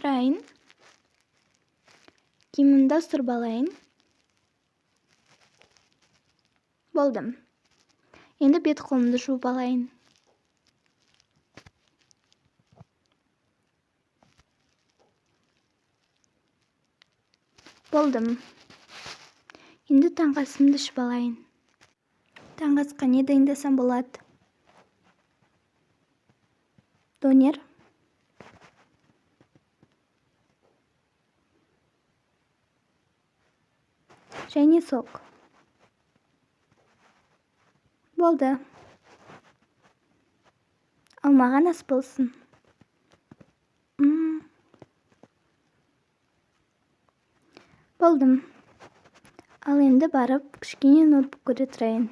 Тұрайын. Киімімді ауыстырып алайын. Болдым. Енді бет қолымды жуып алайын. Болдым. Енді таңғы асымды ішіп алайын. Таңғы асқа не дайындасам болады? Донер. Және сок. Болды. Ал маған ас болсын. Болдым. Ал енді барып, кішкене ноутбук көре тұрайын.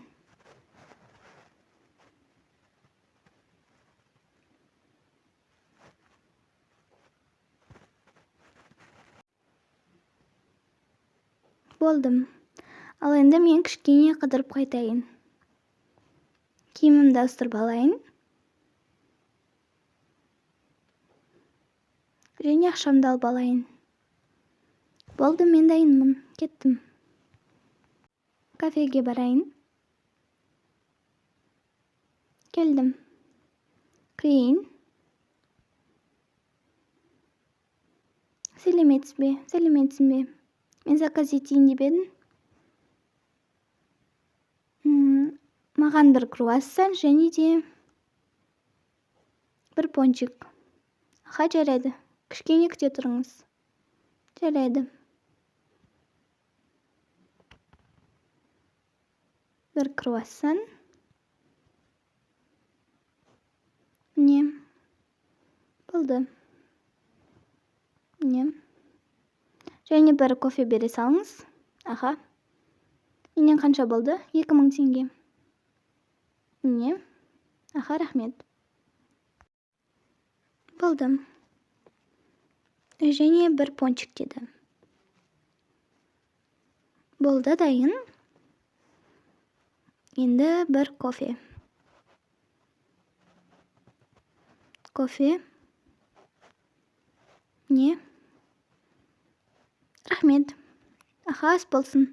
Болдым. Ал енді мен кішкене қыдырып қайтайын. Киімімді ауыстырып алайын. Және ақшамды алып алайын. Болды, мен дайынмын. Кеттім. Кафеге барайын. Келдім. Кірейін. Сәлеметсің бе? Мен заказ етейін деп едім. Маған бір круассан және де бір пончик. Аха, жарайды. Кішкене күте тұрыңыз. Жарайды. Бір круассан. Міне. Болды. Міне. Және бір кофе бере салыңыз. Аха. Менен қанша болды? 2000 теңге. Міне. Аха, рахмет. Болды. Және бір пончик деді. Болды, дайын. Енді бір кофе. Кофе. Не? Рахмет. Аха, ас болсын.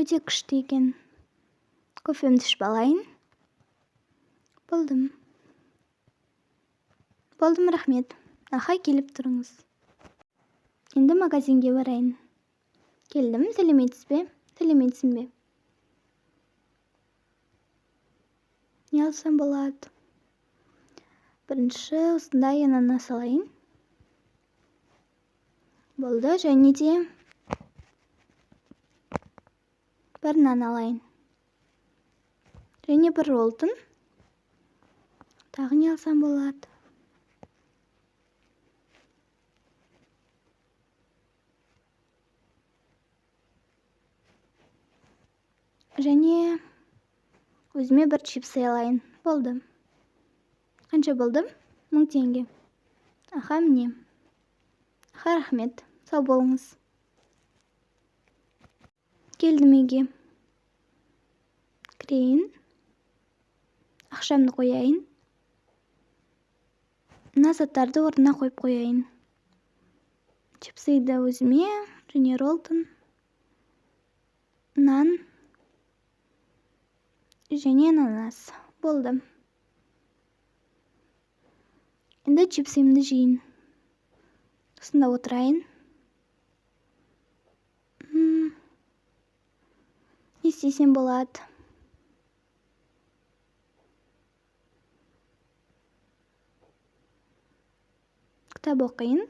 Өте күшті екен. Кофемді ішіп алайын. Болдым. Болдым, рахмет. Аха, келіп тұрыңыз. Енді магазинге барайын. Келдім, сәлеметсің бе? Не алсам болады? Бірінші осындай ананас алайын. Болды, және де бір нан алайын. Және бір роллтон. Тағы не алсам болады? Және өзіме бір чипсы алайын. Болды. Қанша болды? 1000 теңге. Аха, міне. Аха, рахмет. Сау болыңыз. Келдім үйге. Кірейін. Ақшамды қояйын. Мына заттарды орнына қойып қояйын. Чипсыйды өзіме, және роллтон, нан, және ананас. Болды. Енді чипсымды жейін. Осында отырайын. Не істесем болады? Кітап оқиын.